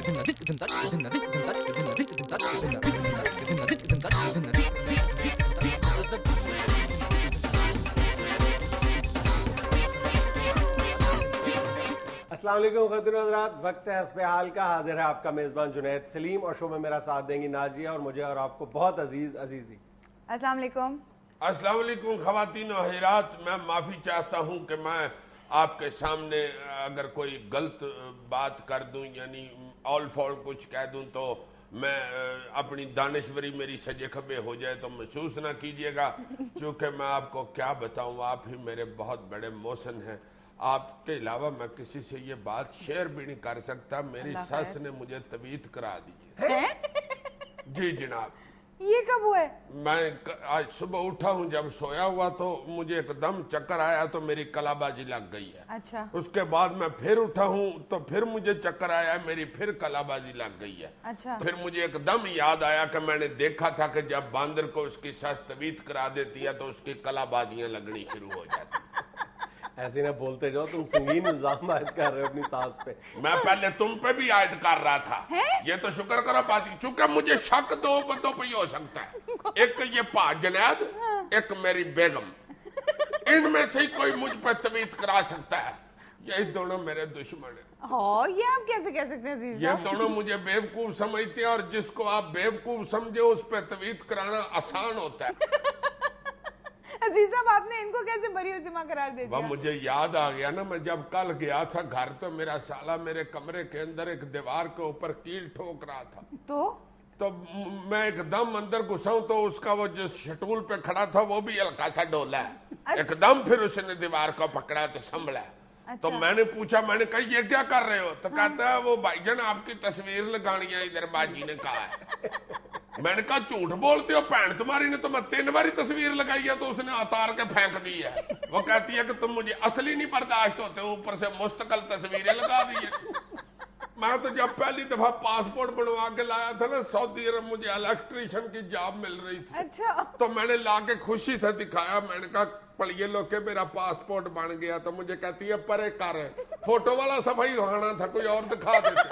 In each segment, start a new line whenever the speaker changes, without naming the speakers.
السلام علیکم خاتون حضرات، وقت ہے حسب حال کا. حاضر ہے آپ کا میزبان جنید سلیم، اور شو میں میرا ساتھ دیں گی ناجیہ اور مجھے اور آپ کو بہت عزیز عزیزی.
السلام علیکم.
السلام علیکم خواتین و حضرات. میں معافی چاہتا ہوں کہ میں آپ کے سامنے اگر کوئی غلط بات کر دوں، یعنی آل فال کچھ کہہ دوں، تو میں اپنی دانشوری میری سجے کھبے ہو جائے تو محسوس نہ کیجیے گا، چونکہ میں آپ کو کیا بتاؤں، آپ ہی میرے بہت بڑے محسن ہیں. آپ کے علاوہ میں کسی سے یہ بات شیئر بھی نہیں کر سکتا. میری ساس نے مجھے طبیعت کرا دی ہے. جی جناب.
یہ کب ہوا ہے؟
میں آج صبح اٹھا ہوں، جب سویا ہوا تو مجھے ایک دم چکر آیا تو میری کلا بازی لگ گئی ہے.
اچھا.
اس کے بعد میں پھر اٹھا ہوں تو پھر مجھے چکر آیا ہے، میری پھر کلا بازی لگ گئی ہے.
اچھا.
پھر مجھے ایک دم یاد آیا کہ میں نے دیکھا تھا کہ جب باندر کو اس کی ساس طبیعت کرا دیتی ہے تو اس کی کلا بازیاں لگنی شروع ہو جاتی.
ایسے نہ بولتے جاؤ، تم سنگین الزام عائد کر رہے ہو اپنی ساس پہ.
میں پہلے تم پہ بھی عائد کر رہا تھا. یہ تو شکر کرو باجی، چونکہ مجھے شک دو بندوں پہ ہی ہو سکتا ہے. ایک یہ پا جنید، ایک میری بیگم. ان میں سے کوئی مجھ پہ طبیعت کرا سکتا ہے. یہی دونوں میرے دشمن ہیں.
یہ آپ کیسے کہہ سکتے ہیں عزیز
یہ
صاحب؟
دونوں مجھے بیوقوف سمجھتے ہیں، اور جس کو آپ بیوقوف سمجھے اس پہ طبیعت کرانا آسان ہوتا ہے.
عزیز صاحب آپ نے ان کو کیسے بری و ذمہ قرار دے دیا؟
وہ مجھے یاد آ گیا نا، میں جب کل گیا تھا گھر تو میرا سالہ میرے کمرے کے اندر ایک دیوار کے اوپر کیل ٹھوک رہا تھا. تو میں ایک دم اندر گھسا ہوں تو اس کا وہ جس شٹول پہ کھڑا تھا وہ بھی ہلکا سا ڈولا ہے. ایک دم پھر اس نے دیوار کو پکڑا تو سنبھلا. تو میں نے پوچھا، میں نے کہا یہ کیا کر رہے ہو؟ تو کہتا ہے وہ بھائی جان آپ کی تصویر لگانی ہے ادھر، باجی نے کہا ہے. میں نے کہا جھوٹ بولتے ہو، بہن تمہاری نے تو میں 3 باری تصویر لگائی ہے تو اس نے اتار کے پھینک دی ہے. وہ کہتی ہے کہ تم مجھے اصلی نہیں برداشت ہوتے، اوپر سے مستقل تصویریں لگا دی ہے. میں تو جب پہلی دفعہ پاسپورٹ بنوا کے لایا تھا نا سعودی عرب، مجھے الیکٹریشن کی جاب مل رہی تھی.
اچھا.
تو میں نے لا کے خوشی سے دکھایا. میں نے کہا پڑھیے لو کہ میرا پاسپورٹ بن گیا. تو مجھے کہتی ہے پرے کر ہے، فوٹو والا صفحہ ہی ہونا تھا، کوئی اور دکھا دیتے.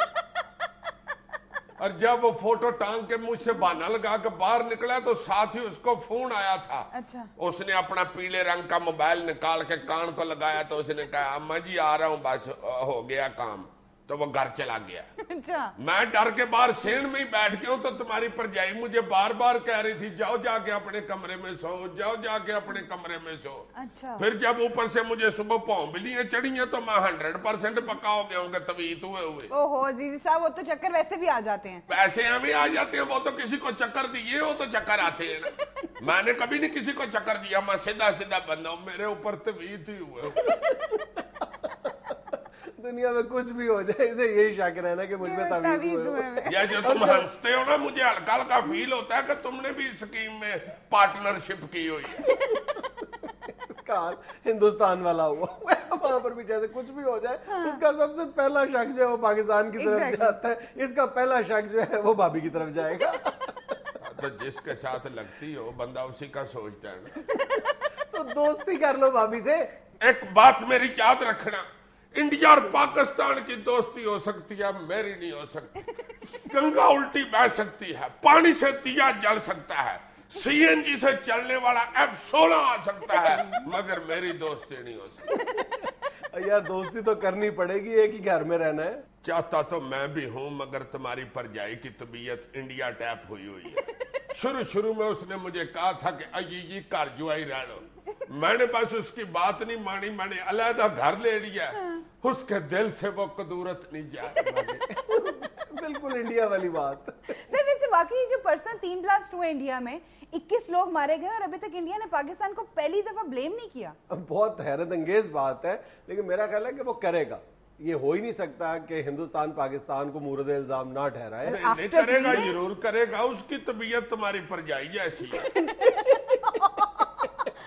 اور جب وہ فوٹو ٹانگ کے مجھ سے بہانا لگا کے باہر نکلا تو ساتھ ہی اس کو فون آیا تھا.
اچھا.
اس نے اپنا پیلے رنگ کا موبائل نکال کے کان کو لگایا تو اس نے کہا اماں جی آ رہا ہوں، بس ہو گیا کام. تو وہ گھر چلا گیا.
اچھا.
میں ڈر کے باہر سین میں ہی بیٹھ کے ہوں تو تمہاری پرجائی مجھے بار بار کہہ رہی تھی جاؤ جا کے اپنے کمرے میں سو، جاؤ جا کے اپنے کمرے میں سو.
اچھا.
پھر جب اوپر سے مجھے صبح پاؤں بلیاں چڑھی ہیں تو میں 100% پکا ہو گیا ہوں کہ طبیعت ہوئے.
اوہو عزیز صاحب، وہ تو چکر ویسے بھی آ جاتے ہیں.
پیسے ہمیں آ جاتے ہیں، وہ تو کسی کو چکر دیے ہو تو چکر آتے ہیں نا. میں نے کبھی نہیں کسی کو چکر دیا، میں سیدھا سیدھا بندہ ہوں، میرے اوپر طبیعت ہی ہوئے.
دنیا میں کچھ بھی ہو جائے اسے یہی شک رہنا کہ مجھ میں تعویذ ہوئے.
یہ جو تم ہنستے ہو نا، مجھے ہلکا ہلکا فیل ہوتا ہے کہ تم نے بھی اسکیم میں پارٹنرشپ کی ہوئی ہے.
اس کا حال ہندوستان والا ہوا، وہاں پر بھی جیسے کچھ بھی ہو جائے اس کا سب سے پہلا شک جو ہے وہ پاکستان کی طرف جاتا ہے. اس کا پہلا شک جو ہے وہ بھابھی کی طرف جائے گا.
تو جس کے ساتھ لگتی ہو بندہ اسی کا سوچتا ہے نا.
تو دوستی کر لو بھابھی سے.
ایک بات میری یاد رکھنا، انڈیا اور پاکستان کی دوستی ہو سکتی ہے، میری نہیں ہو سکتی. گنگا الٹی بہ سکتی ہے، پانی سے دیا جل سکتا ہے، CNG سے چلنے والا F-16 آ سکتا ہے، مگر میری دوستی نہیں ہو سکتی.
یار دوستی تو کرنی پڑے گی، ایک ہی گھر میں رہنا ہے.
چاہتا تو میں بھی ہوں، مگر تمہاری پرجائی کی طبیعت انڈیا ٹیپ ہوئی ہے. شروع میں اس نے مجھے کہا تھا کہ جی گھر جو آئی رہ لو. میں نے بس اس کی بات نہیں مانی، میں نے علیحدہ گھر لے لیا. اس کے دل سے وہ قدورت نہیں جائے.
بالکل انڈیا والی بات.
سر ویسے واقعی جو پرسن 3 بلاسٹ ہوئے انڈیا میں، 21 لوگ مارے گئے اور ابھی تک انڈیا نے پاکستان کو پہلی دفعہ بلیم نہیں کیا.
بہت حیرت انگیز بات ہے، لیکن میرا خیال ہے کہ وہ کرے گا. یہ ہو ہی نہیں سکتا کہ ہندوستان پاکستان کو مورد الزام نہ ٹھہرائے.
نہیں کرے گا، ضرور کرے گا. اس کی طبیعت تمہاری پرجائی جیسی ہے.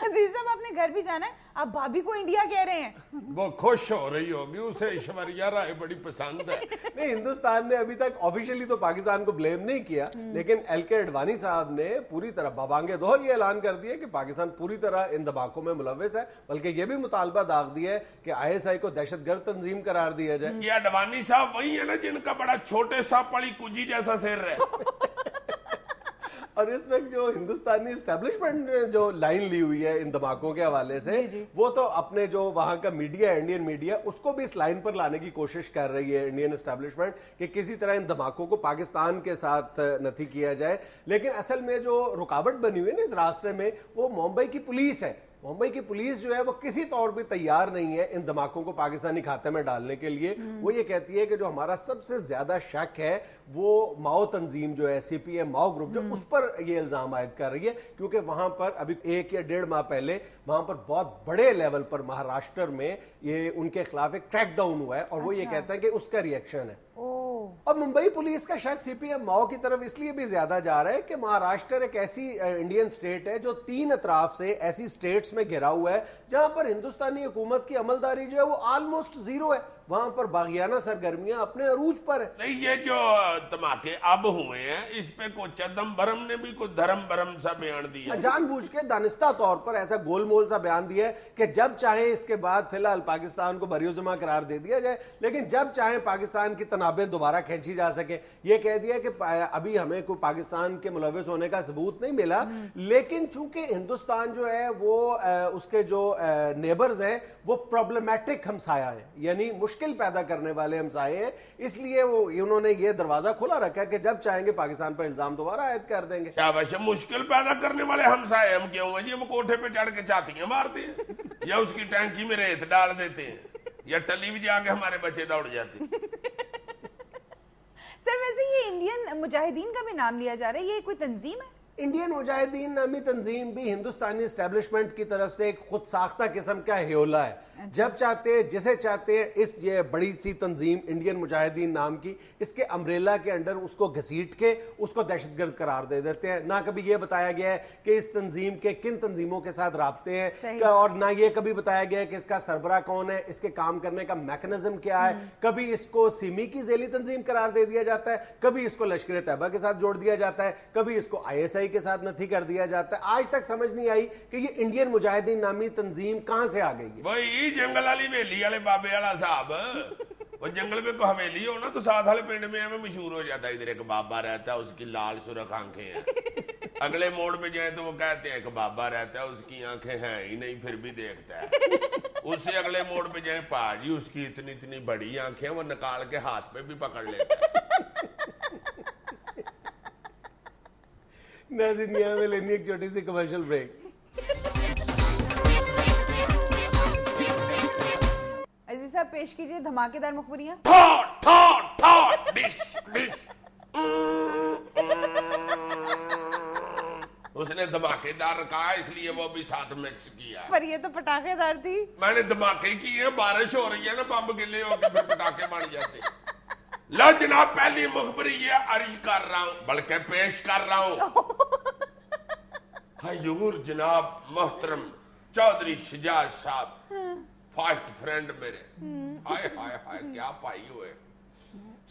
عزیز صاحب آپ نے घर भी जाना है, आप भाभी को इंडिया कह रहे हैं।
वो खुश हो रही होगी, उसे ऐश्वर्या राय बड़ी पसंद है।
नहीं, हिंदुस्तान ने अभी तक ऑफिशियली तो पाकिस्तान को ब्लेम नहीं किया, लेकिन एलके अडवाणी साहब ने पूरी तरह बबांगे दोहल ये ऐलान कर दिया कि पाकिस्तान पूरी तरह इन धमाकों में मुलव्विस है, बल्कि ये भी मुतालबा दाग दिया है कि ISI को दहशतगर्द तंजीम करार दिया जाए।
ये अडवाणी साहब वही है ना जिनका बड़ा छोटे सांप वाली कुजी जैसा सिर है।
और इस वक्त जो हिंदुस्तानी एस्टेब्लिशमेंट ने जो लाइन ली हुई है इन धमाकों के हवाले से, वो तो अपने जो वहां का मीडिया, इंडियन मीडिया, उसको भी इस लाइन पर लाने की कोशिश कर रही है इंडियन एस्टेब्लिशमेंट कि किसी तरह इन धमाकों को पाकिस्तान के साथ नथी किया जाए। लेकिन असल में जो रुकावट बनी हुई है ना इस रास्ते में, वो मुंबई की पुलिस है। मुंबई की पुलिस जो है वो किसी तौर पे तैयार नहीं है इन धमाकों को पाकिस्तानी खाते में डालने के लिए। वो ये कहती है कि जो हमारा सबसे ज्यादा शक है वो माओ तंजीम जो है, CPM माओ ग्रुप, जो उस पर ये इल्जाम आयद कर रही है, क्योंकि वहां पर अभी 1 या 1.5 माह पहले वहां पर बहुत बड़े लेवल पर महाराष्ट्र में ये उनके खिलाफ एक क्रैकडाउन हुआ है, और वो ये कहते हैं कि उसका रिएक्शन है। और मुंबई पुलिस का शक CPM माओ की तरफ इसलिए भी ज्यादा जा रहा है कि महाराष्ट्र एक ऐसी इंडियन स्टेट है जो 3 अतराफ से ऐसी स्टेट्स में घिरा हुआ है जहां पर हिंदुस्तानी हुकूमत की अमलदारी जो है वो ऑलमोस्ट जीरो है। वहां पर बागियाना सरगर्मियां अपने अरूज पर है।
नहीं, ये जो धमाके अब हुए हैं इस पे को चिदम्बरम ने भी कुछ धर्म भरम सा बयान दिया,
जानबूझ के दानिस्ता तौर पर ऐसा गोलमोल सा बयान दिया है कि जब चाहे इसके बाद फिलहाल पाकिस्तान को बरियोजुमा करार दे दिया जाए, लेकिन जब चाहे पाकिस्तान की तनाबें दोबारा खींची जा सके। ये कह दिया कि अभी हमें कोई पाकिस्तान के मुलविस होने का सबूत नहीं मिला, लेकिन चूंकि हिंदुस्तान जो है वो उसके जो नेबर्स हैं वो प्रॉब्लमैटिक हमसाया है, यानी मुश्किल पैदा करने वाले हमसाए हैं, इसलिए वो उन्होंने ये दरवाजा खुला रखा है कि जब चाहेंगे पाकिस्तान पर इल्जाम दोबारा आयद कर देंगे।
क्या वैसे मुश्किल पैदा करने वाले हमसाए हम क्यों हैं जी? हम कोठे पे चढ़ के चातियां मारते हैं या उसकी टैंकी में रेत डाल देते हैं या टली भी जाके हमारे बच्चे दौड़ जाते हैं।
सर वैसे ये इंडियन मुजाहिदीन का भी नाम लिया जा रहा है, ये कोई तंजीम है?
इंडियन मुजाहिदीन नामी तंजीम भी हिंदुस्तानी एस्टेब्लिशमेंट की तरफ से एक खुद साख्ता किस्म का हेयोला है। जब चाहते जिसे चाहते इस ये बड़ी सी तंजीम इंडियन मुजाहिदीन नाम की, इसके अम्ब्रेला के अंडर उसको घसीट के उसको दहशतगर्द करार दे देते हैं। ना कभी ये बताया गया है कि इस तंजीम के किन तंजीमों के साथ राब्ते हैं, और ना ये कभी बताया गया है कि इसका सरबरा कौन है, इसके काम करने का मैकेनिज्म क्या है। कभी इसको सिमी की ज़ेली तंजीम करार दे दिया जाता है, कभी इसको लश्कर तैयबा के साथ जोड़ दिया जाता है, कभी इसको ISI के साथ नथी कर दिया जाता है। आज तक समझ नहीं आई कि ये इंडियन मुजाहिदीन नामी तंजीम कहां से आ गई है।
वही जंगल वाली हवेली वाले बाबे वाला साहब, वो जंगल में को हवेली हो ना तो साथ वाले पिंड में हमें मशहूर हो जाता है, इधर एक बाबा रहता है उसकी लाल सुरख आंखें हैं। अगले मोड़ पे जाए तो वो कहते हैं एक बाबा रहता है उसकी आंखें हैं ही नहीं फिर भी देखता है। उससे अगले मोड़ पे जाए पाजी उसकी इतनी इतनी बड़ी आंखें, वो निकाल के हाथ पे भी पकड़ लेता है।
नाज़रीन में लेनी एक छोटी सी कमर्शियल ब्रेक।
अजीज साहब पेश कीजिए धमाकेदार मुखबरियां।
उसने धमाकेदार कहा इसलिए वो भी साथ मिक्स किया,
पर ये तो पटाखेदार थी।
मैंने धमाके किए, बारिश हो रही है ना, बम गिले होकर फिर पटाखे बन जाते। लो जनाब पहली मुखबरी ये अर्ज कर रहा हूं, बल्कि पेश कर रहा हूं। हजूर जनाब मोहतरम चौधरी शजाज साहब, फास्ट फ्रेंड मेरे, हाय हाय हाय क्या पाई हुए।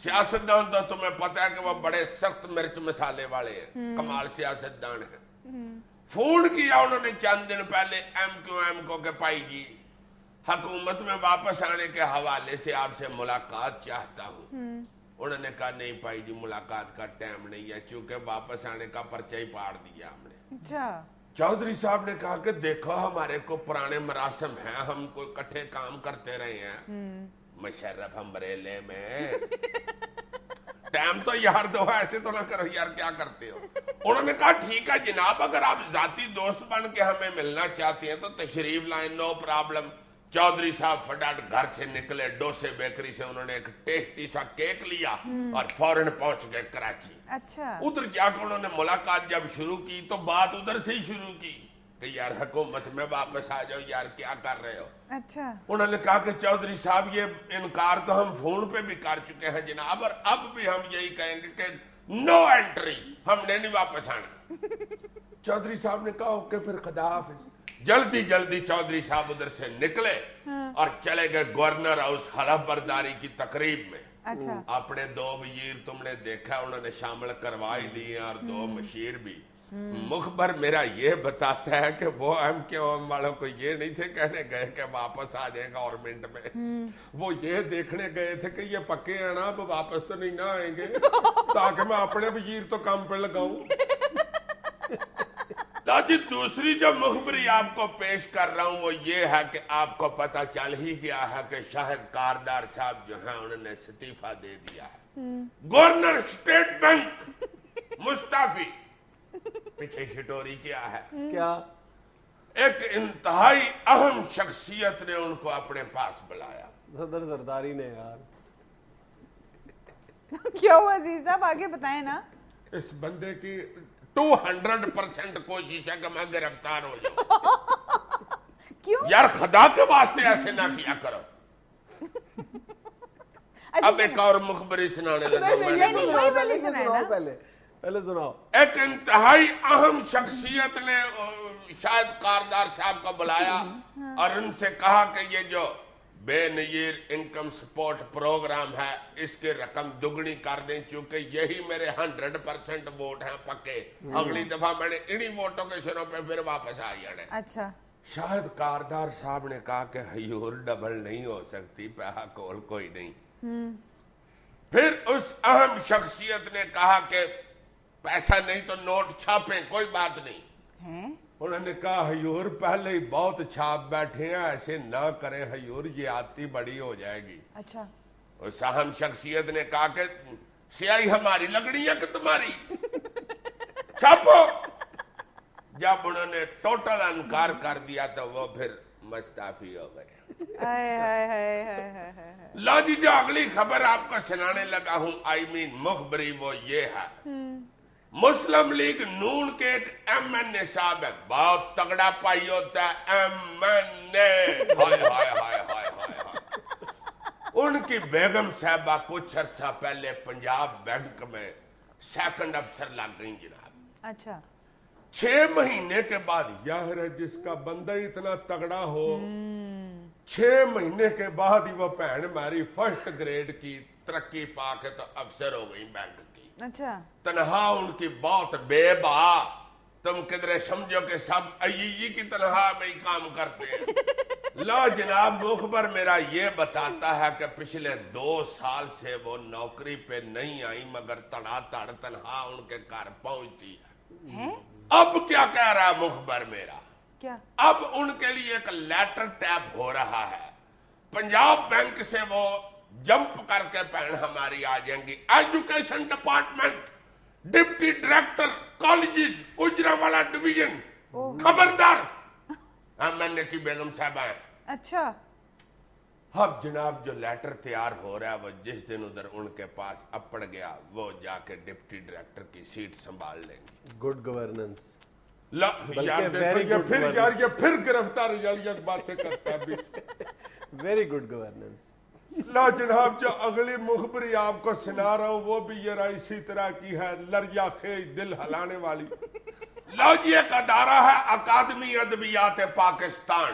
सियासतदान तो तुम्हें पता है कि वो बड़े सख्त मिर्च मसाले वाले हैं, कमाल सियासतदान है। फोन किया उन्होंने चंद दिन पहले MQM को के पाई जी हुकूमत में वापस आने के हवाले से आपसे मुलाकात चाहता हूँ। उन्होंने कहा नहीं पाई जी मुलाकात का टाइम नहीं है, क्योंकि वापस आने का पर्चा ही पाड़ दिया हमने।
अच्छा।
चौधरी साहब ने कहा कि देखो हमारे को पुराने मरासम हैं, हम कोई इकट्ठे काम करते रहे हैं मुशर्रफ अम्ब्रेले में। टाइम तो यार दो, ऐसे तो ना करो यार, क्या करते हो। उन्होंने कहा ठीक है जनाब, अगर आप जाती दोस्त बन के हमें मिलना चाहते हैं तो तशरीफ लाएं, नो प्रॉब्लम। चौधरी साहब फटाफट घर से निकले, डोसे बेकरी से उन्होंने एक टेस्टी सा केक लिया और फौरन पहुंच गए कराची।
अच्छा।
उधर जाकर उन्होंने मुलाकात जब शुरू की तो बात उधर से ही शुरू की कि यार हुकूमत में वापस आ जाओ यार, क्या कर रहे हो।
अच्छा।
उन्होंने कहा कि चौधरी साहब ये इनकार तो हम फोन पे भी कर चुके हैं जनाब, और अब भी हम यही कहेंगे कि नो एंट्री, हमने नहीं वापस आना। चौधरी साहब ने कहा ओके फिर खुदा हाफिज। जल्दी जल्दी चौधरी साहब उधर से निकले और चले गए गवर्नर हाउस हलफ बर्दारी की तकरीब में।
अच्छा।
अपने 2 वजीर तुमने देखा उन्होंने शामिल करवा ही लिए और 2 मशीर भी। मुखबर मेरा ये बताता है कि वो MKOM वालों को ये नहीं थे कहने गए कि वापस आ जाए गवर्नमेंट में, वो ये देखने गए थे कि ये पक्के हैं ना, अब वापस तो नहीं ना आएंगे, ताकि मैं अपने वजीर तो काम पे लगाऊं। दादी दूसरी जो मुखबरी आपको पेश कर रहा हूं वो ये है कि आपको पता चल ही गया है कि शाहिद कारदार साहब जो है उन्होंने इस्तीफा दे दिया है। Governor state bank Mustafi. पीछे स्टोरी क्या है?
क्या?
एक इंतहाई अहम शख्सियत ने उनको अपने पास बुलाया।
सदर जरदारी ने यार।
क्या हुआ अजीज साहब, आगे बताएं ना।
इस बंदे की 200% कोशिश है कि मैं गिरफ्तार हो जाऊं।
क्यों
यार खुदा के वास्ते ऐसे ना किया करो। अब एक और मुखबरी सुनाने लगा।
नहीं, वही पहले सुनाए ना।
पहले सुनाओ।
एक इंतहाई अहम शख्सियत ने शायद कारदार साहब को बुलाया और उनसे कहा कि ये जो बेनजीर इनकम सपोर्ट प्रोग्राम है इसकी रकम दुगनी कर दें, चूंकि यही मेरे 100% वोट हैं पक्के। अगली दफा मैंने इन्हीं वोटों के सिरों पे फिर वापस आ जाना।
अच्छा।
शायद कारदार साहब ने कहा कि हजूर डबल नहीं हो सकती, पैसा कोल कोई नहीं। फिर उस अहम शख्सियत ने कहा कि पैसा नहीं तो नोट छापे, कोई बात नहीं
हैं?
उन्होंने कहा हजूर पहले ही बहुत छाप बैठे हैं, ऐसे ना करें हजूर, ये आती बड़ी हो जाएगी।
अच्छा।
उस अहम शख्सियत ने कहा कि स्याही हमारी लगनी है कि तुम्हारी, छापो। जब उन्होंने टोटल इनकार कर दिया तो वो फिर मुस्ताफी हो गए। लो जी, जो अगली खबर आपको सुनाने लगा हूं मुखबरी वो ये है। मुस्लिम लीग नून के एक MNA साहब है, बहुत तगड़ा पाई होता है MNA। हाय हाय हाय हाय हाय। उनकी बेगम साहबा कुछ अर्सा पहले पंजाब बैंक में सेकंड अफसर लग गई जनाब।
अच्छा।
6 महीने के बाद, यार जिसका बंदा इतना तगड़ा हो, 6 महीने के बाद ही वो भैन हमारी फर्स्ट ग्रेड की तरक्की पाके तो अफसर हो गई बैंक की।
अच्छा।
तनहा उनकी बहुत बेबा, तुम किधरे समझो कि सब अय्यी की तनहा में ही काम करते हैं। लो जनाब, मुखबर मेरा ये बताता है कि पिछले 2 साल से वो नौकरी पे नहीं आई, मगर तड़ातड़ तनहा उनके घर पहुंचती है। अब क्या कह रहा है मुखबर मेरा?
क्या?
अब उनके लिए एक लेटर टैप हो रहा है पंजाब बैंक से, वो जंप करके बहन हमारी आ जाएंगी। Education department, deputy director colleges, Gujranwala division, खबरदार। MNA की बेगम साहब है।
अच्छा।
अब जनाब जो लेटर तैयार हो रहा है वो जिस दिन उधर उनके पास अपड़ गया, वो जाके डिप्टी डायरेक्टर की सीट संभाल लेंगे।
Good governance.
यार देखो, ये फिर गिरफ्तार बातें करता है।
Very good governance.
ला जनाब, जो अगली मुखबरी आपको सुना रहा हूं वो भी जरा इसी तरह की है, लरिया खेज दिल हलाने वाली। लो जी, एक अदारा है अकादमी अदबियात पाकिस्तान,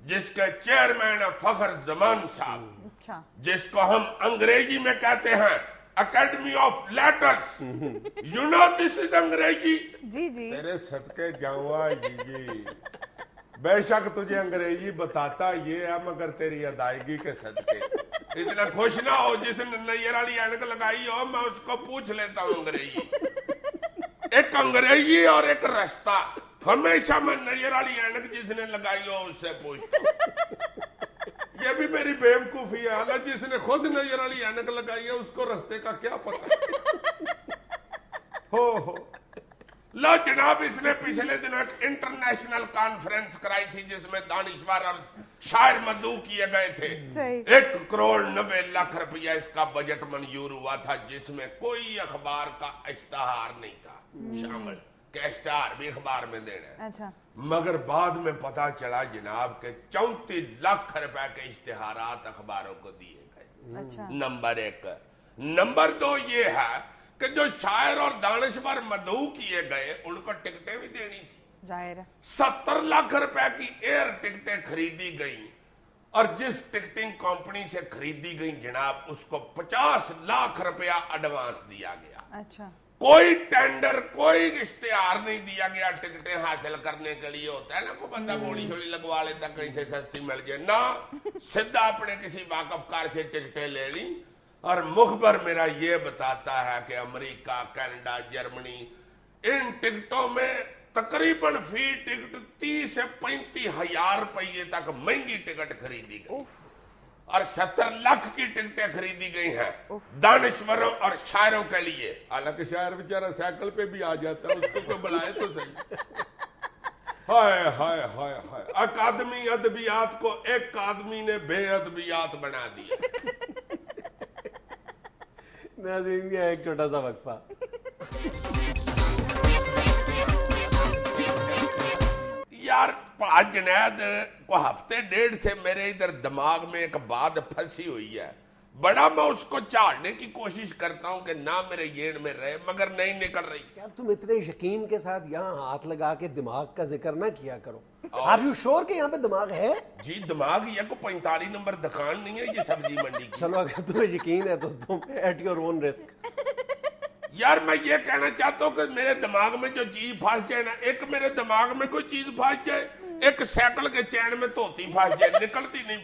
जिसके चेयरमैन है फखर जमान साहब।
अच्छा।
जिसको हम अंग्रेजी में कहते हैं academy of letters. You know this is अंग्रेजी।
जी जी।
तेरे सदके जाऊंगा जी। बेशक तुझे अंग्रेजी बताता ये है, मगर तेरी अदायगी के सदके। इतना खुश ना हो जिसने नैयर वाली ऐनक लगाई हो, मैं उसको पूछ लेता हूँ अंग्रेजी। एक अंग्रेजी और एक रास्ता, हमेशा मैं नैयर वाली ऐनक जिसने लगाई हो उससे पूछता हूँ। ये भी मेरी बेवकूफी है, हालांकि जिसने खुद नैयर वाली ऐनक लगाई है उसको रास्ते का क्या पता। हो लो जनाब, इसने पिछले दिनों एक इंटरनेशनल कॉन्फ्रेंस कराई थी जिसमें दानिश्वर और शायर मदऊ किए गए थे। 1,90,00,000 रुपया इसका बजट मंजूर हुआ था, जिसमें कोई अखबार का इश्तहार नहीं था शामिल, कि इश्तहार भी अखबार में देना है।
अच्छा।
मगर बाद में पता चला जनाब के 34 लाख रुपए के इश्तहारात अखबारों को दिए गए।
अच्छा।
नंबर 1। नंबर 2 ये है कि जो शायर और दानिश्वर मदऊ किए गए उनको टिकटें भी देनी थी।
ظاہر ہے
70 लाख रुपए की एयर टिकटें खरीदी गई और जिस टिकटिंग कंपनी से खरीदी गई जनाब उसको 50 लाख रुपया एडवांस दिया गया।
अच्छा,
कोई टेंडर कोई इश्तेहार नहीं दिया गया। टिकटें हासिल करने के लिए होता है ना, कोई बंदा गोली छोड़ी लगवा लेता कहीं से सस्ती मिल जाए ना, सीधा अपने किसी वाकफकार से टिकटें ले ली। और मुखबर मेरा ये बताता है कि अमेरिका, कनाडा, जर्मनी इन टिकटों में तकरीबन फी टिकट 30 से 35 हजार रुपये तक महंगी टिकट खरीदी गई और 70 लाख की टिकटें खरीदी गई हैं दानिश्वरों और शायरों के लिए। हालांकि शायर बेचारा साइकिल पे भी आ जाता है, उसको कोई बुलाए तो सही। हाय हाय हाय हाय, अकादमी अदबियात को एक आदमी ने बेअदबियात बना दिया।
नाज़रीन, ये एक छोटा सा वक्फा।
यार पाज जुनैद को हफ्ते डेढ़ से मेरे इधर दिमाग में एक बात फंसी हुई है, बड़ा मैं उसको झाड़ने की कोशिश करता हूं कि ना मेरे येन में रहे, मगर नहीं निकल रही।
यार तुम इतने यकीन के साथ यहाँ हाथ लगा के दिमाग का जिक्र ना किया करो। आर यू श्योर कि यहाँ पे दिमाग है?
जी दिमाग ये को 45 नंबर दुकान नहीं है ये सब्जी मंडी की।
चलो अगर तुम्हें यकीन है तो तुम एट योर ओन रिस्क।
यार मैं ये कहना चाहता हूँ कि मेरे दिमाग में जो चीज फंस जाए ना, एक मेरे दिमाग में कोई चीज फंस जाए, एक साइकिल के चैन में धोती फंस जाए, निकलती नहीं।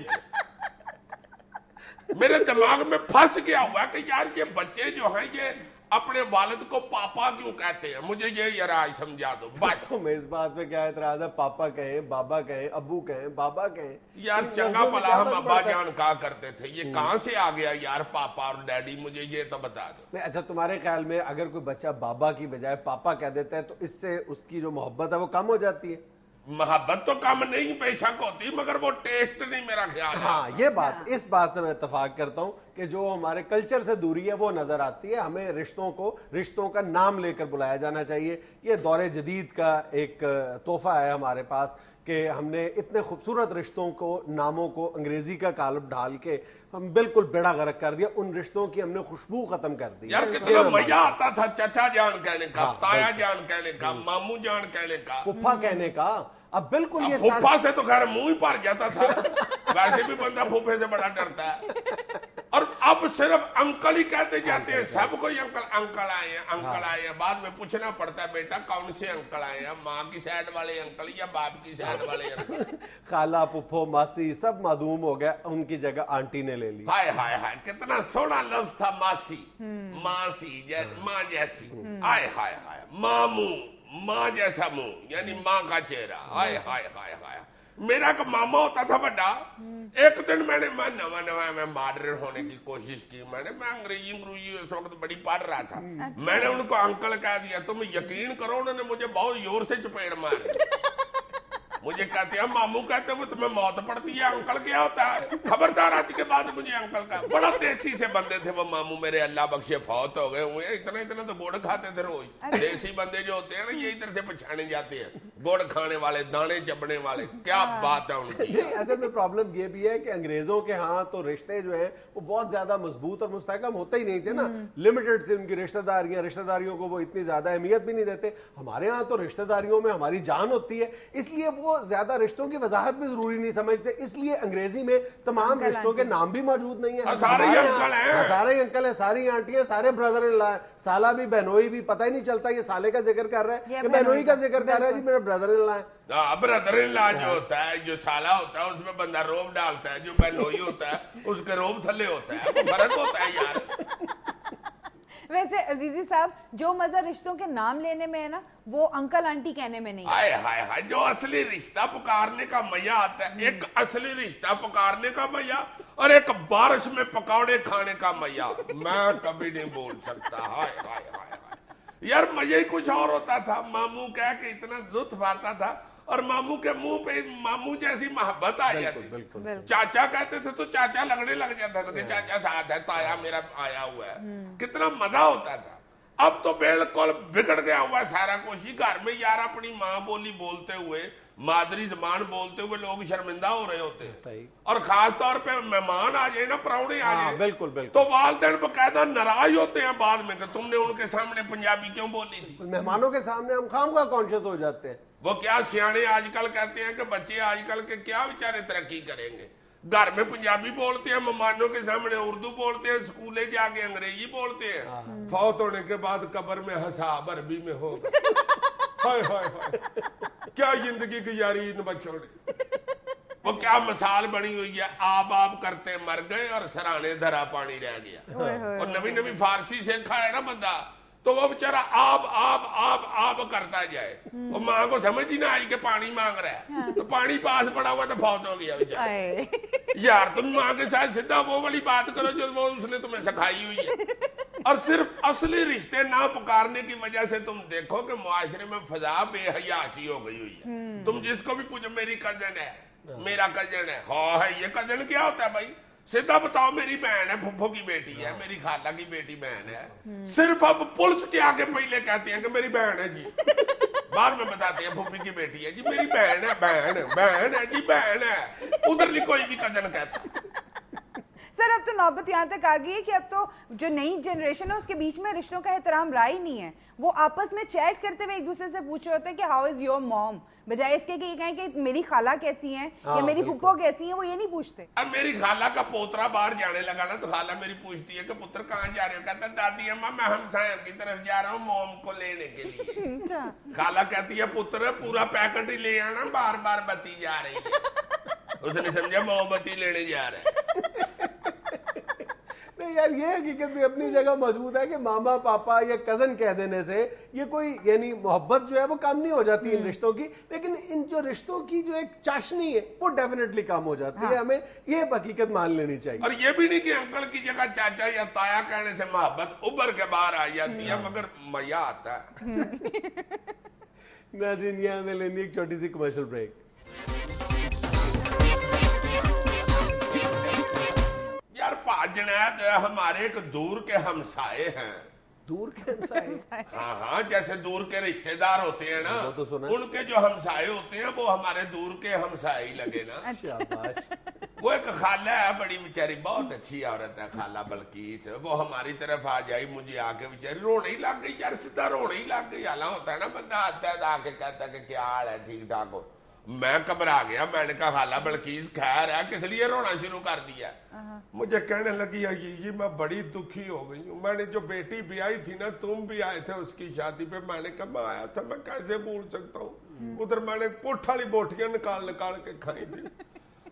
मेरे दिमाग में फंस गया हुआ कि यार ये बच्चे जो हैं ये अपने वालिद को पापा क्यों कहते हैं, मुझे ये यार समझा दो। बात
तुम्हें इस बात पे क्या एतराज है? पापा कहें, बाबा कहें, अब्बू कहें, बाबा कहें,
यार चंगा भला हम अब्बा जान कहा करते थे, ये कहां से आ गया यार पापा और डैडी, मुझे ये तो बता दो।
अच्छा, तुम्हारे ख्याल में अगर कोई बच्चा बाबा की बजाय पापा कह देता है तो इससे उसकी जो मोहब्बत है वो कम हो जाती है?
मोहब्बत तो कम नहीं बेशक होती, मगर वो टेस्ट नहीं मेरा ख्याल।
हाँ, ये बात, इस बात से मैं इत्तेफाक करता हूँ कि जो हमारे कल्चर से दूरी है वो नजर आती है। हमें रिश्तों का नाम लेकर बुलाया जाना चाहिए। ये दौरे जदीद का एक तोहफा है हमारे पास कि हमने इतने खूबसूरत रिश्तों को, नामों को अंग्रेजी का कालब ढाल के हम बिल्कुल बेड़ा गर्क कर दिया। उन रिश्तों की हमने खुशबू खत्म कर दी।
यार कितना मजा आता था चचा जान कहने का, ताया जान कहने का, मामू जान कहने का,
फुफ्फा कहने का। अब बिल्कुल ये
फुफ्फा से तो खैर मुंह ही भर जाता था, वैसे भी बंदा फुफ्फे से बड़ा डरता है। और अब सिर्फ अंकल ही कहते जाते हैं, सब कोई अंकल आए हैं, अंकल आए हैं। बाद में पूछना पड़ता है बेटा कौन से अंकल आए हैं, माँ की साइड वाले अंकल या बाप की साइड वाले अंकल।
खाला, पुप्पो, मासी सब मादूम हो गया, उनकी जगह आंटी ने ले ली।
हाय हाय हाय, कितना सोना लफ्ज था मासी, मासी माँ जैसी। हाय हाय हाय, मामू माँ जैसा मुंह, यानी माँ का चेहरा। हाय हाय हाय हाय। मेरा एक मामा होता था बड़ा, एक दिन मैं नवा मैं मॉडर्न होने की कोशिश की। मैं अंग्रेजी उस वक्त बड़ी पढ़ रहा था। अच्छा। मैंने उनको अंकल कह दिया, तुम यकीन करो उन्होंने मुझे बहुत जोर से चपेड़ मारी। मुझे कहते हैं मामू कहते हैं वो तुम्हें मौत पड़ती है, अंकल क्या होता है, खबरदार आज के बाद मुझे अंकल का। बड़ा देसी से बंदे थे वो मामू मेरे, अल्लाह बख्शे फौत हो गए हुए। इतना तो गुड़ खाते थे रोज। देसी बंदे जो होते हैं ना ये इधर से पहचाने जाते हैं, गुड़ खाने वाले, दाने चबने वाले। क्या बात है उनकी।
असल में प्रॉब्लम ये भी है कि अंग्रेजों के यहाँ तो रिश्ते जो है वो बहुत ज्यादा मजबूत और मुस्तहकम होते ही नहीं थे ना। लिमिटेड से उनकी रिश्तेदारियों को वो इतनी ज्यादा अहमियत भी नहीं देते। हमारे यहाँ तो रिश्तेदारियों में हमारी जान होती है, इसलिए वो ज्यादा रिश्तों की वजाहत भी जरूरी नहीं समझते। इसलिए अंग्रेजी में तमाम रिश्तों के नाम भी मौजूद नहीं है।
सारे अंकल हैं,
सारे अंकल हैं, सारी आंटियां, सारे ब्रदर इन लॉ, साला भी बहनोई भी, पता ही नहीं चलता ये साले का जिक्र कर रहा है कि बहनोई का जिक्र कर रहा है। जी मेरा ब्रदर इन लॉ है।
ब्रदर इन लॉ जो होता है, जो साला होता है उसमें बंदा रोब डालता है, जो बहनोई होता है उसके रोब थल्ले होता है, फर्क होता है यार।
वैसे अजीजी साहब, जो मजा रिश्तों के नाम लेने में है ना, वो अंकल आंटी कहने में नहीं।
हाय हाय हाय, जो असली रिश्ता पुकारने का मजा आता है, एक असली रिश्ता पुकारने का मजा और एक बारिश में पकौड़े खाने का मजा, मैं कभी नहीं बोल सकता। हाय हाय हाय हाय यार, मजा ही कुछ और होता था। मामू कह के इतना लुत्फ आता था और मामू के मुंह पे मामू जैसी मोहब्बत आ जाती थी। चाचा कहते थे तो चाचा लगने लग जाता था कि चाचा साथ है, ताया मेरा आया हुआ है। कितना मजा होता था। अब तो बिल्कुल बिगड़ गया हुआ है सारा कुछ ही। घर में यार अपनी माँ बोली बोलते हुए, मादरी जबान बोलते हुए लोग शर्मिंदा हो रहे होते हैं। सही। और खास तौर पे मेहमान आ जाए ना, प्राहुणे आ जाए,
बिल्कुल बिल्कुल,
तो वालिदैन बकायदा नाराज होते हैं बाद में कि तुमने उनके सामने पंजाबी क्यों बोली थी।
मेहमानों के सामने हम खामखा कॉन्शियस हो जाते हैं।
وہ کیا سیانے آج کل کہتے ہیں کہ بچے آج کل کے کیا بیچارے ترقی کریں گے, گھر میں پنجابی بولتے ہیں, مہمانوں کے سامنے اردو بولتے ہیں, اسکولے جا کے انگریزی بولتے ہیں, فوت ہونے کے بعد قبر میں حساب عربی میں ہوگا. ہائے ہائے ہائے, کیا زندگی گزاری ان بچوں نے. وہ کیا مثال بنی ہوئی ہے, آب کرتے مر گئے اور سرانے دھرا پانی رہ گیا. اور نوی فارسی سیکھا ہے نا بندہ, تو وہ بیچارہ آب کرتا جائے. وہ ماں کو سمجھ ہی نہ آئی کہ پانی مانگ رہا ہے, تو پانی پاس پڑا ہوا تو فوت ہو گیا بیچارہ. یار تم ماں کے ساتھ سیدھا وہ والی بات کرو جو وہ اس نے تمہیں سکھائی ہوئی ہے. اور صرف اصلی رشتے نہ پکارنے کی وجہ سے تم دیکھو کہ معاشرے میں فضا بے حیاسی ہو گئی ہوئی ہے. تم جس کو بھی پوچھو میری کزن ہے, میرا کزن ہے, ہاں یہ کزن کیا ہوتا ہے بھائی, سیدھا بتاؤ میری بہن ہے, پھپھو کی بیٹی ہے, میری خالہ کی بیٹی بہن ہے. صرف اب پولیس کے آگے پہلے کہتے ہیں کہ میری بہن ہے جی, بعد میں بتاتے ہیں پھپھی کی بیٹی ہے جی, میری بہن ہے, بہن ہے جی, بہن ہے. ادھر کوئی بھی کزن کہتا.
سر اب تو نوبت یہاں تک آ گئی ہے کہ اب تو جو نئی جنریشن ہے اس کے بیچ میں رشتوں کا احترام رہا ہی نہیں ہے. وہ آپس میں چیٹ کرتے ہوئے ایک دوسرے سے پوچھ رہے ہوتے ہیں کہ ہاؤ از یور موم, بجائے اس کے کہ یہ کہیں کہ میری خالہ کیسی ہیں یا میری پھپھو کیسی ہیں. وہ یہ نہیں پوچھتے. اب
میری خالہ کا پوترا باہر جانے لگا نا, تو خالہ میری پوچھتی ہے کہ پتر کہاں جا رہے ہو, کہتا ہے دادی اماں میں ہمسایوں کی طرف جا رہا ہوں موم کو لینے کے لیے. خالہ کہتی ہے پتر پورا پیکٹ ہی لے آنا, بار بار بتی جا رہی ہے. اس نے سمجھا موم بتی لینے جا رہے ہیں.
یار یہ حقیقت بھی اپنی جگہ موجود ہے کہ ماما پاپا یا کزن کہہ دینے سے یہ کوئی یعنی محبت جو ہے وہ کم نہیں ہو جاتی ان رشتوں کی, لیکن ان جو رشتوں کی جو ایک چاشنی ہے وہ ڈیفینیٹلی کم ہو جاتی ہے. ہمیں یہ حقیقت مان لینی چاہیے.
اور یہ بھی نہیں کہ انکل کی جگہ چاچا یا تایا کہنے سے محبت ابھر کے باہر آ جاتی ہے, مگر مزہ آتا ہے.
ناظرین یہاں ہمیں لینی ایک چھوٹی سی کمرشل بریک.
یار جنید ہمارے ایک دور کے ہمسائے ہیں.
دور کے ہمسائے؟
ہاں جیسے دور کے رشتہ دار ہوتے ہیں نا, ان کے جو ہمسائے ہوتے ہیں وہ ہمارے دور کے ہمسائے ہی لگے نا. وہ ایک خالہ ہے, بڑی بیچاری بہت اچھی عورت ہے, خالہ بلقیس. وہ ہماری طرف آ جائی, مجھے آ کے بیچاری رونے ہی لگ گئی. یار سیدھا رونے ہی لگ گئی. حالانکہ ہوتا ہے نا بندہ آتا ہے آ کے کہتا ہے کہ کیا حال ہے, ٹھیک ٹھاک ہو. میں گھبرا گیا, میں نے کہا خالہ بلقیس خیر ہے, کس لیے رونا شروع کر دیا. مجھے کہنے لگی یہ میں بڑی دکھی ہو گئی ہوں. میں نے جو بیٹی بھی آئی تھی نا, تم بھی آئے تھے اس کی شادی پہ. میں نے کہا میں آیا تھا, میں کیسے بھول سکتا ہوں. ادھر میں نے پوٹھ والی بوٹیاں نکال کے کھائی تھی.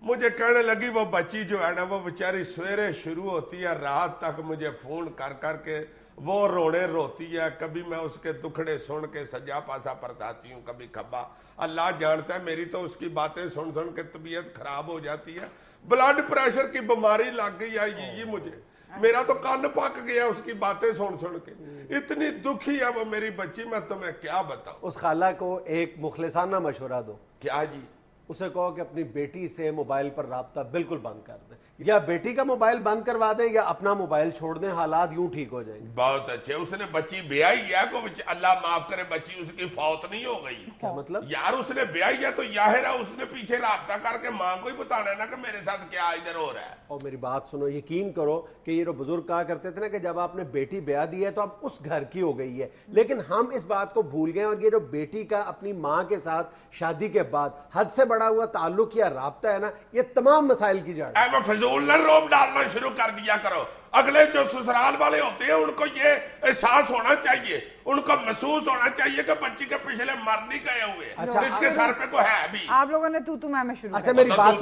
مجھے کہنے لگی وہ بچی جو ہے نا وہ بیچاری سویرے شروع ہوتی ہے, رات تک مجھے فون کر کے وہ رونے روتی ہے. کبھی میں اس کے دکھڑے سن کے سجا پاسا پرتاتی ہوں, کبھی کھبا. اللہ جانتا ہے میری تو اس کی باتیں سن کے طبیعت خراب ہو جاتی ہے. بلڈ پریشر کی بیماری لگ گئی ہے یہ مجھے. میرا تو کان پک گیا اس کی باتیں سن کے. اتنی دکھی ہے وہ میری بچی, میں تمہیں کیا بتاؤں.
اس خالہ کو ایک مخلصانہ مشورہ دو.
کیا جی؟
اسے کہو کہ اپنی بیٹی سے موبائل پر رابطہ بالکل بند کر دیں, یا بیٹی کا موبائل بند کروا دیں یا اپنا موبائل چھوڑ دیں, حالات یوں ٹھیک ہو جائیں گے.
بہت اچھے. اس نے بچی بیائی ہے, کو اللہ معاف کرے بچی اس کی فوت نہیں ہو گئی.
کیا مطلب؟
یار اس نے بیائی ہے تو ظاہر ہے اس نے پیچھے رابطہ کر کے ماں کو ہی بتانا ہے نا کہ میرے ساتھ کیا ادھر ہو رہا ہے.
اور میری بات سنو, یقین کرو کہ یہ جو بزرگ کہا کرتے تھے نا کہ جب آپ نے بیٹی بیاہ دی ہے تو اب اس گھر کی ہو گئی ہے, لیکن ہم اس بات کو بھول گئے. اور یہ جو بیٹی کا اپنی ماں کے ساتھ شادی کے بعد حد سے بڑا ہوا تعلق یا رابطہ ہے نا, یہ تمام مسائل کی جڑ ہے.
فضول نہ روب ڈالنا شروع کر دیا کرو. اگلے جو سسرال والے ہوتے ہیں ان کو یہ احساس ہونا چاہیے, ان کو محسوس ہونا چاہیے کہ بچی کے پچھلے مر نہیں گئے ہوئے, اس کے سر پہ کوئی ہے بھی.
آپ لوگوں نے تو میں شروع.
اچھا میری بات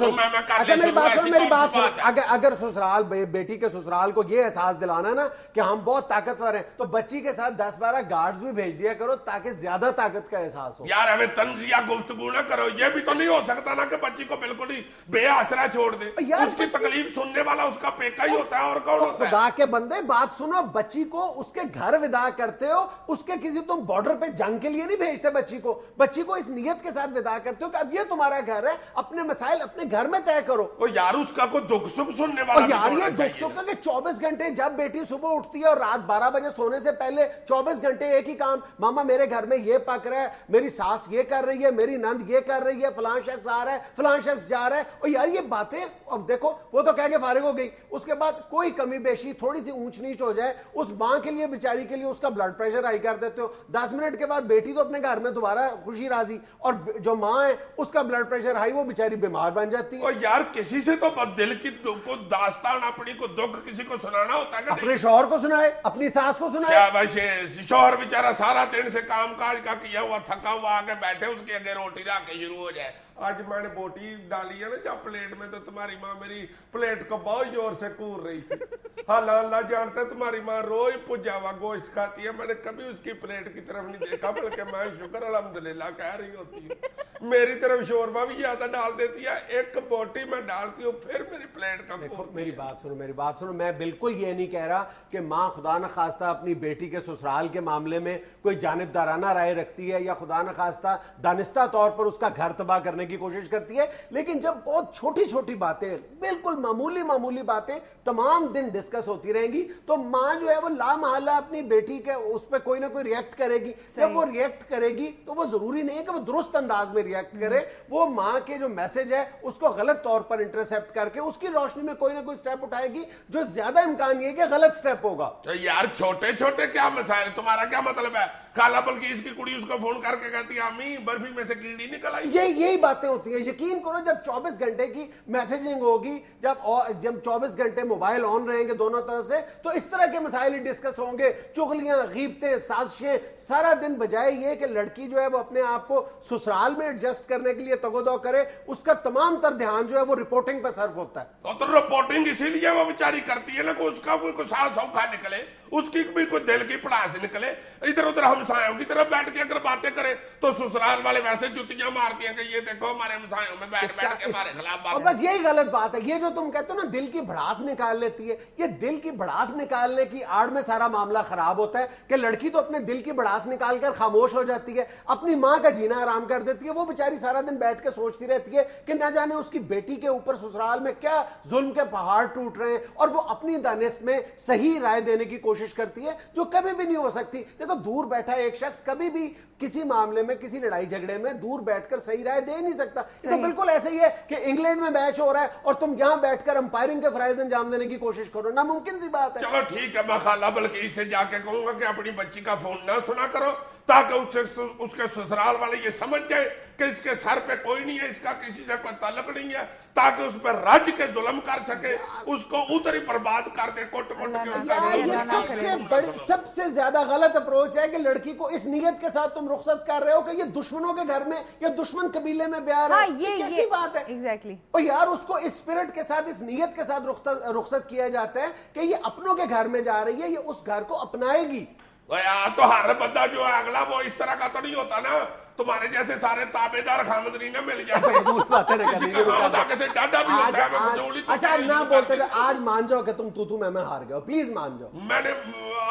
سن, اگر سسرال بیٹی کے سسرال کو یہ احساس دلانا ہے نا کہ ہم بہت طاقتور ہیں, تو بچی کے ساتھ 10-12 گارڈز بھی بھیج دیا کرو تاکہ زیادہ طاقت کا احساس ہو.
یار ہمیں طنزیہ گفتگو نہ کرو. یہ بھی تو نہیں ہو سکتا نا کہ بچی کو بالکل ہی بے آسرا چھوڑ دے. اس کی تکلیف سننے والا اس کا پیکا ہی ہوتا ہے, اور کون ہوتا ہے.
خدا کے بندے بات سنو, بچی کو اس کے گھر ودا کرتے ہو, اس کے کسی تم بارڈر پہ جنگ کے لیے نہیں بھیجتے بچی کو اس نیت کے ساتھ ودا کرتے ہو کہ اب یہ تمہارا گھر ہے, اپنے مسائل اپنے گھر میں طے کرو.
یار اس کا کوئی دکھ سکھ سننے والا.
یار یہ دکھ سکھ کہ 24 گھنٹے جب بیٹی صبح اٹھتی ہے اور رات 12 بجے سونے سے پہلے 24 گھنٹے ایک ہی کام, ماما میرے گھر میں یہ پک رہا ہے, میری ساس یہ کر رہی ہے, میری نند یہ کر رہی ہے, فلاں شخص آ رہا ہے, فلاں شخص جا رہا ہے. اور یار یہ باتیں اب دیکھو, وہ تو کہہ کے فارغ ہو گئی, اس کے بعد کوئی کمی پیشی تھوڑی سی اونچ نیچ ہو جائے اس ماں کے لیے بیچاری کے لیے اس کا بلڈ پریشر ہائی کر دیتے ہو. 10 منٹ کے بعد بیٹی تو اپنے گھر میں دوبارہ خوشی راضی, اور جو ماں ہے اس کا بلڈ پریشر ہائی, وہ بیچاری بیمار بن جاتی ہے.
اور یار کسی سے تو دل کی کو داستان اپنی کو دکھ کسی کو سنانا ہوتا ہے.
اپنے شوہر کو سنائے, اپنی ساس کو سنائے.
کیا بھائی شوہر بیچارہ سارا دن سے کام کاج کا کیا ہوا تھکا ہوا آ کے بیٹھے, اس کے آگے روٹی لا کے شروع ہو جائے. آج میں نے بوٹی ڈالی ہے نا جب پلیٹ میں, تو تمہاری ماں میری پلیٹ کو بہت زور سے کور رہی تھی. حالانکہ اللہ جانتا ہے تمہاری ماں روز پجا ہوا گوشت کھاتی ہے, میں نے کبھی اس کی پلیٹ کی طرف نہیں دیکھا, بلکہ میں شکر الحمدللہ کہہ رہی ہوتی ہوں. میری طرف شوربہ بھی زیادہ ڈال دیتی ہے, ایک بوٹی میں ڈالتی ہوں پھر میری پلیٹ کا.
میری بات سنو, میں بالکل یہ نہیں کہہ رہا کہ ماں خدا نخواستہ اپنی بیٹی کے سسرال کے معاملے میں کوئی جانبدارانہ رائے رکھتی ہے یا خدا نخواستہ دانستہ طور پر اس کا گھر تباہ کرنے کی کوشش کرتی ہے, لیکن جب بہت چھوٹی چھوٹی باتیں, بالکل معمولی باتیں تمام دن ڈسکس ہوتی رہیں گی, تو ماں جو ہے وہ لا محالہ اپنی بیٹی کے اس پہ کوئی نہ کوئی ریئیکٹ کرے گی. جب وہ ریئیکٹ کرے گی تو وہ ضروری نہیں ہے کہ وہ درست انداز میں ریئیکٹ کرے, وہ ماں کے جو میسج ہے اس کو غلط طور پر انٹرسپٹ کر کے اس کی روشنی میں کوئی نہ کوئی سٹیپ اٹھائے گی, جو زیادہ امکان یہ ہے کہ غلط سٹیپ ہوگا.
یار چھوٹے چھوٹے کیا مسائل, تمہارا کیا مطلب ہے؟ خالہ بلکہ اس کی کڑی اس کو فون کر کے کہتی ہے امی برفی میں سے کیڑی نکل آئی.
یہی باتیں ہوتی ہیں. یقین کرو جب 24 گھنٹے کی میسیجنگ ہوگی, جب 24 گھنٹے موبائل آن رہیں گے دونوں طرف سے, تو اس طرح کے مسائل ہی ڈسکس ہوں گے. چغلیاں, غیبتیں, سازشیں, سارا دن بجائے یہ کہ لڑکی جو ہے وہ اپنے آپ کو سسرال میں ایڈجسٹ کرنے کے لیے تگودو کرے, اس کا تمام تر دھیان جو ہے وہ رپورٹنگ پہ صرف ہوتا ہے.
تو رپورٹنگ اسی لیے وہ بیچاری کرتی ہے نا کہ اس کا کوئی ساس سوکھا نکلے, اس کی بھی کوئی دل کی پڑاس نکلے. ادھر ادھر ہمسایوں کی طرف بیٹھ کے اگر باتیں کرے تو سسرال والے ویسے جتیاں مارتی ہیں کہ یہ دیکھو ہمارے ہمسایوں میں بیٹھ کے ہمارے خلاف بات.
اور بس یہی غلط بات ہے. یہ جو تم کہتے ہو نا دل کی بھڑاس نکال لیتی ہے, یہ دل کی بھڑاس نکالنے کی آڑ میں سارا معاملہ خراب ہوتا ہے کہ لڑکی تو اپنے دل کی بھڑاس نکال کر خاموش ہو جاتی ہے, اپنی ماں کا جینا آرام کر دیتی ہے. وہ بیچاری سارا دن بیٹھ کے سوچتی رہتی ہے کہ نہ جانے اس کی بیٹی کے اوپر سسرال میں کیا ظلم کے پہاڑ ٹوٹ رہے ہیں, اور وہ اپنی دانست میں صحیح رائے دینے کی کوشش کرتی ہے جو کبھی بھی نہیں ہو سکتی. دیکھو دور بیٹھا ایک شخص کبھی بھی کسی معاملے میں, کسی لڑائی جھگڑے میں دور بیٹھ کر صحیح رائے دے نہیں سکتا. تو بالکل ایسے ہی ہے کہ انگلینڈ میں میچ ہو رہا ہے اور تم یہاں بیٹھ کر امپائرنگ کے فرائض انجام دینے کی کوشش کرو, ناممکن سی بات ہے.
چلو ٹھیک ہے, میں خالہ بلکہ اس سے جا کے کہوں گا کہ اپنی بچی کا فون نہ سنا کرو, تاکہ اس کے سسرال والے یہ سمجھ جائے کہ اس کے سر پہ کوئی نہیں ہے, اس کا کسی سے کوئی تعلق نہیں ہے, تاکہ اس پر رج کے ظلم کر سکے, اس کو ادھر ہی برباد کر دے کٹ کے.
یہ سب سے زیادہ غلط اپروچ ہے کہ لڑکی کو اس نیت کے ساتھ تم رخصت کر رہے ہو کہ یہ دشمنوں کے گھر میں یا دشمن قبیلے میں بیار ہے. یہ کیسی بات ہے؟
ایگزیکٹلی.
اور یار اس کو اس اسپرٹ کے ساتھ, اس نیت کے ساتھ رخصت کیا جاتا ہے کہ یہ اپنوں کے گھر میں جا رہی ہے, یہ اس گھر کو اپنائے گی.
تو ہر بندہ جو ہے اگلا وہ اس طرح کا تو نہیں ہوتا نا, تمہارے جیسے سارے تابعدار خامدری نہ مل جاتے.
اچھا نہ بولتے کہ آج مان جاؤ کہ تم تو میں ہار گیا, پلیز مان جاؤ.
میں نے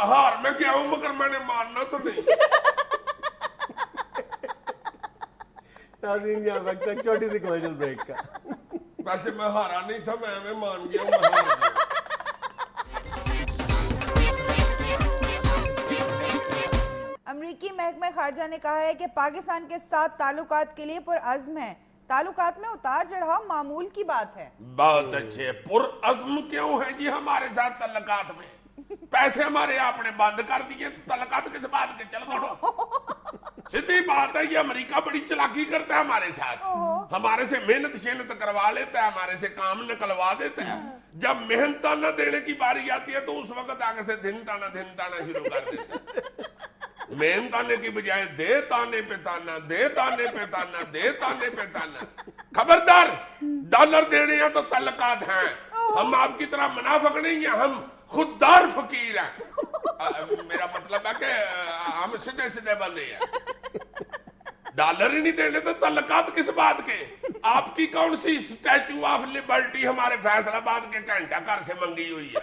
ہار میں کیا ہوں مگر میں نے ماننا تو نہیں.
ناظرین یہاں وقت تک چھوٹی سی کمرشل بریک کا.
ویسے میں ہارا نہیں تھا, میں مان گیا ہوں, میں ہار گیا.
امریکی محکمہ خارجہ نے کہا ہے کہ پاکستان کے ساتھ تعلقات کے لیے پرعزم ہے. تعلقات میں اتار چڑھاؤ معمول کی بات ہے.
بہت اچھے. پرعزم کیوں ہے جی ہمارے ساتھ تعلقات میں؟ پیسے ہمارے آپ نے بند کر دیے تو تعلقات کس بات کے؟ چل دوڑو. سیدھی بات ہے, یہ امریکہ بڑی چلاکی کرتا ہے ہمارے ساتھ, ہمارے سے محنت شینت کروا لیتا ہے, ہمارے سے کام نکلوا دیتا ہے. جب محنت نہ دینے کی باری آتی ہے تو اس وقت آگے سے دھن تانا شروع کر دیتا ہے. محنت آنے کی بجائے دے تانے پہ تانا, دے تانے پہ تانا, دے تانے پہ تانا. خبردار, ڈالر دینے ہیں تو تعلقات ہیں. ہم آپ کی طرح منافق نہیں ہیں, ہم خوددار فقیر ہیں. میرا مطلب ہے کہ ہم سیدھے بندے ہیں. ڈالر ہی نہیں دینے تو تعلقات کس بات کے؟ آپ کی کون سی اسٹیچو آف لبرٹی ہمارے فیصل آباد کے گھنٹہ گھر سے منگی ہوئی ہے؟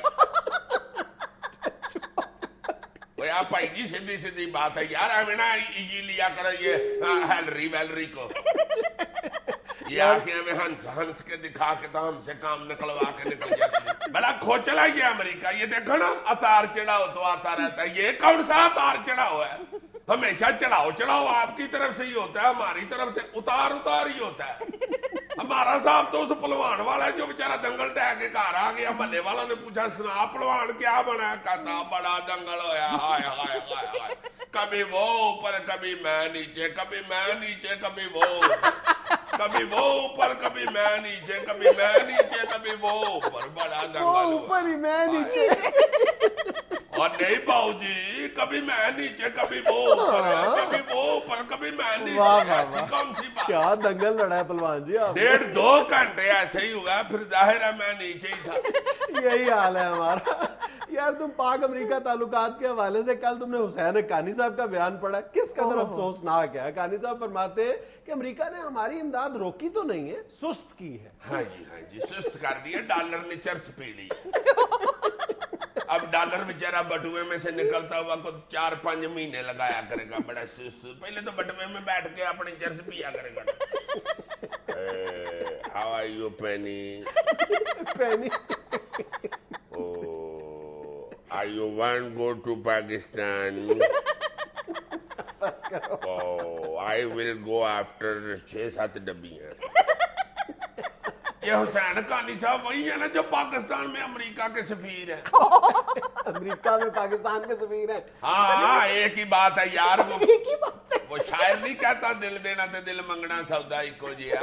آپ بھائی جی سیدھی بات ہے یار, ہمیں نا یہ لیا کر یہ ہیلری ویلری کو, یہ آ کے ہمیں ہنس کے دکھا کے تو ہم سے کام نکلوا کے نکل جاتی. بڑا کھوچلا یہ امریکہ, یہ دیکھو نا اتار چڑھاؤ تو آتا رہتا ہے. یہ کون سا اتار چڑھاؤ ہے؟ ہمیشہ چڑھاؤ آپ کی طرف سے ہی ہوتا ہے, ہماری طرف سے اتار ہی ہوتا ہے. हमारा साहब तो उस पहलवान वाला है जो बेचारा दंगल ढह के घर आ गया, महल्ले वालों ने पूछा सुना पहलवान क्या बना, कहता बड़ा दंगल होया, हाय हाय हाय हाय, कभी वो ऊपर कभी मैं नीचे, कभी मैं नीचे कभी वो, कभी वो ऊपर कभी मैं नीचे, कभी मैं नीचे कभी वो ऊपर, बड़ा दंगल
ऊपर ही मैं नीचे।
और नहीं बाबूजी, कभी मैं नीचे कभी वो ऊपर, कभी वो ऊपर कभी मैं नीचे, ऐसी कौन सी बात?
क्या दंगल लड़ा है पहलवान जी आप?
1.5-2 घंटे ऐसे ही हुआ, फिर जाहिर है मैं नीचे ही था।
यही हाल है हमारा। यार तुम पाक अमेरिका ताल्लुकात के हवाले से कल तुमने हुसैन हक्कानी साहब का बयान पढ़ा, किस कदर अफसोसनाक है। हक्कानी साहब फरमाते हैं कि अमेरिका ने हमारी इमदाद रोकी तो नहीं है, सुस्त की है।
हाँ जी सुस्त कर दिया, डॉलर ने चर्च पी ली। अब डॉलर बेचारा बटुए में से निकलता हुआ को 4-5 महीने लगाया करेगा, बड़ा सुस्त। पहले तो बटुए में बैठ के अपनी चर्च पिया करेगा। How are you Penny?
Penny
Are you want go to Pakistan?
बस करो।
Oh, I will go after 6-7 डब्बियाँ। ये हुसैन हक्कानी साहब वही है ना जो पाकिस्तान में अमेरिका के सफीर है।
अमेरिका में पाकिस्तान के सफीर है।
हाँ एक ही बात है यार, वो शायर नहीं कहता दिल देना ते दिल मंगना सौदा इको जिया।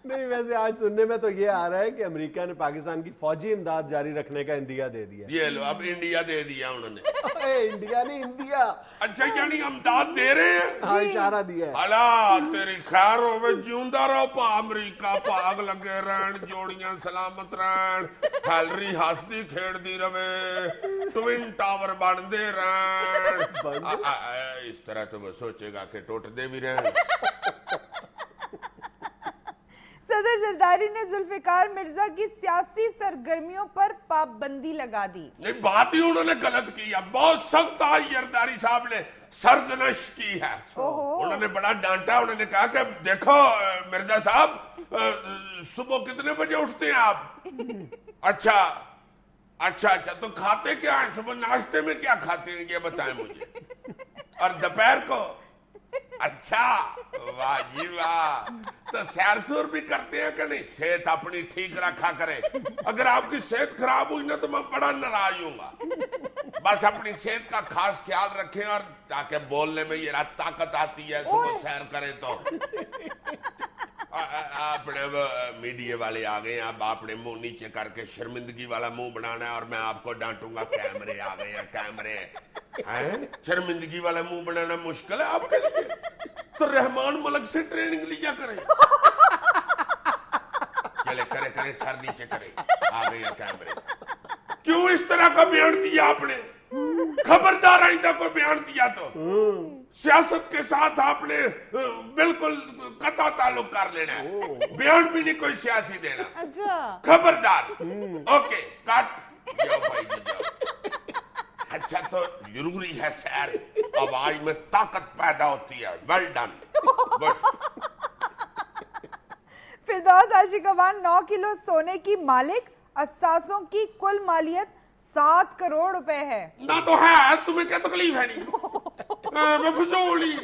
नहीं वैसे आज सुनने में तो ये आ रहा है कि अमेरिका ने पाकिस्तान की फौजी इमदाद जारी रखने का इंदिया दे दिया।
ये लो अब इंडिया दे दिया उन्होंने।
इंडिया नहीं इंदिया।
अच्छा यानी इमदाद दे रहे हैं?
हाँ इशारा दिया है।
अला तेरी खैर होवे, जिंदा रहो पा अमेरिका, भाग लगे रहन, जोड़ियां सलामत रहन, हैलरी हसदी खेड़दी रवे, ट्विन टावर बनदे रहन। इस तरह तो वो सोचेगा कि टूटदे भी रहन।
सदर जरदारी ने जुल्फिकार मिर्जा की सियासी सरगर्मियों पर पाबंदी लगा दी।
नहीं बात ही उन्होंने गलत की है, बहुत सख्त आज जरदारी साहब ने सरजनश की है। उन्होंने बड़ा डांटा, उन्होंने कहा कि देखो मिर्जा साहब सुबह कितने बजे उठते हैं आप? अच्छा तो खाते क्या है सुबह, नाश्ते में क्या खाते हैं ये बताएं मुझे, और दोपहर को? अच्छा वाह जी वाह, तो सैर सूर भी करते हैं कि नहीं? सेहत अपनी ठीक रखा करे, अगर आपकी सेहत खराब हुई ना तो मैं बड़ा नाराज हूँगा। बस अपनी सेहत का खास ख्याल रखें, और ताकि बोलने में ये ताकत आती है सुबह सैर करें तो। अपने मीडिया वाले आ गए, अब आपने मुंह नीचे करके शर्मिंदगी वाला मुंह बनाना है और मैं आपको डांटूंगा। कैमरे आ गए हैं, कैमरे हैं। शर्मिंदगी वाला मुंह बनाना मुश्किल है आपके लिए, तो रहमान मलक से ट्रेनिंग लिया करें। चले करे सर नीचे करे, आ गए हैं कैमरे। क्यों इस तरह का बयान दिया आपने? खबरदार आइंदा कोई बयान दिया तो सियासत के साथ आपने बिल्कुल कता ताल्लुक कर लेना है, बयान भी नहीं कोई सियासी देना।
अच्छा
खबरदार। ओके कट जाओ भाई जी जाओ। अच्छा तो जरूरी है सैर, आवाज में ताकत पैदा होती है। Well done good.
Firdous Ashiqwan 9 kilo सोने की मालिक, असासों की कुल मालियत 7 करोड़ रुपए है। ना
तो है, तुम्हें क्या तकलीफ है? नहीं मैं फजूली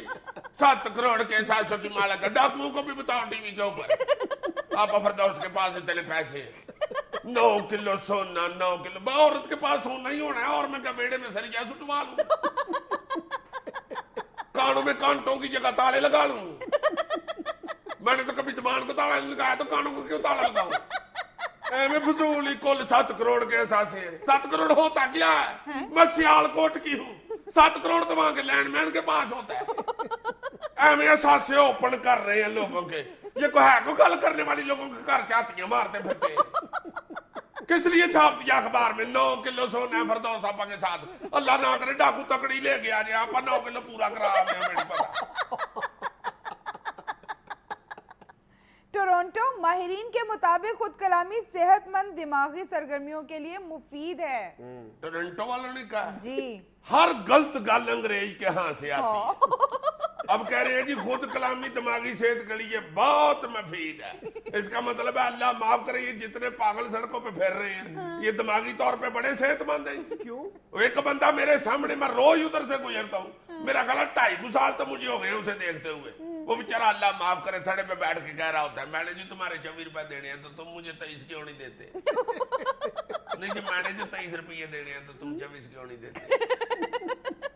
7 करोड़ के 700 की मालिक है। डाकुओं को भी बताओ टीवी के ऊपर, आप फिरदौस के पास इतने पैसे, 9 किलो सोना, 9 किलो। औरत के पास सोना ही होना है, और मैं क्या बेड़े में सरिया सुटवा लूं? कानों में कांटों की जगह ताले लगा लूं? मैंने तो कभी जबान को ताला नहीं लगाया, तो कानों को क्यों ताला लगाऊं? मैं फजूली कुल 7 करोड़ के एहसासे हैं। 7 करोड़ होता क्या है? मैं सियालकोट की हूँ, 7 करोड़ तो वहां के लैंडमैन के पास होता है। एवं एहसासे ओपन कर रहे हैं लोगों के, ये को है को गल करने वाली लोगों के घर चातियां मारते फिरते। किस लिए छाप दिया अखबार में 9 किलो सोना फिरदौस आपा के साथ? अल्लाह ना करे डाकू तकड़ी ले गया जी, आपा 9 किलो पूरा करा मेरे पता।
टोरंटो माहिरीन के मुताबिक खुद कलामी सेहतमंद दिमागी सरगर्मियों के लिए मुफीद है।
टोरंटो वालों ने कहा
जी,
हर गलत गल अंग्रेज के हाथ से आती है। अब कह रहे हैं जी खुद कलामी दिमागी सेहत के लिए बहुत मुफीद है। इसका मतलब है अल्लाह माफ करे, ये जितने पागल सड़कों पे फिर रहे हैं ये दिमागी तौर पे बड़े सेहतमंद हैं। क्यों? एक बंदा मेरे सामने, मैं रोज उधर से गुजरता हूँ, मेरा गला 2.5 साल तो मुझे हो गए उसे देखते हुए, وہ बेचारा अल्लाह माफ करे थड़े पे बैठ के कह रहा होता है मैंने जी तुम्हारे 24 रुपए देने हैं तो तुम मुझे 23 क्यों नहीं देते? नहीं जी मैंने जो 23 रुपये देने हैं तो तुम 24 क्यों नहीं देते?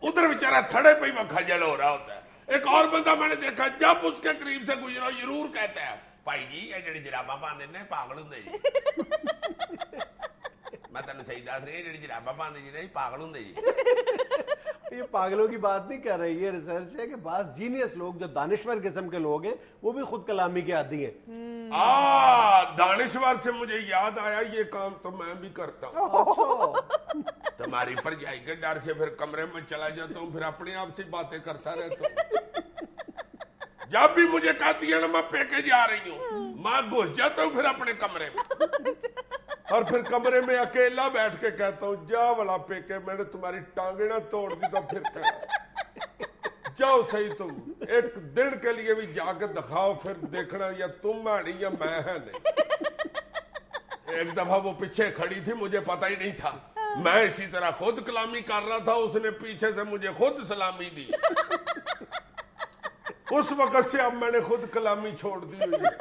उधर बेचारा थड़े पे ही वो खजल हो रहा होता है। एक और बंदा मैंने देखा जब उसके करीब से गुजरा जरूर कहता है भाई जी ये जड़ी जराबा पाते ने पागल होंगे जी। मैं तेन सही दस रही जी जराबा पाते जी नहीं पागल होंगे जी।
ये पागलों की बात नहीं कर रही है, रिसर्च है कि बास जीनियस लोग जो दानिश्वर किस्म के लोग हैं वो भी खुद कलामी के आदी हैं।
दानिश्वर से मुझे याद आया ये काम तो मैं भी करता हूँ। तुम्हारी परजाई के डर से फिर कमरे में चला जाता हूँ, फिर अपने आप से बातें करता रहता हूँ। जब भी मुझे कहती है ना मैं पेके जा रही हूँ, मैं घुस जाता हूँ फिर अपने कमरे में और फिर कमरे में अकेला बैठ के कहता हूँ जा वाला पेके मैंने तुम्हारी टांगे ना तोड़ दी तो फिर जाओ सही तुम एक दिन के लिए भी जाके दिखाओ फिर देखना या तुम आनी या मैं है नहीं। एक दफा वो पीछे खड़ी थी मुझे पता ही नहीं था, मैं इसी तरह खुद कलामी कर रहा था, उसने पीछे से मुझे खुद सलामी दी। उस वक्त से अब मैंने खुद कलामी छोड़ दी हुई है।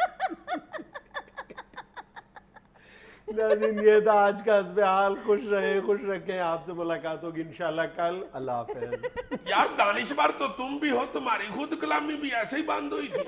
नाज़रीन ये था आज का हस्बे हाल। खुश रहे खुश रखें, आपसे मुलाकात होगी इंशाल्लाह कल। अल्लाह हाफिज।
यार दानिश्वर तो तुम भी हो, तुम्हारी खुद कलामी भी ऐसे ही बंद हुई थी।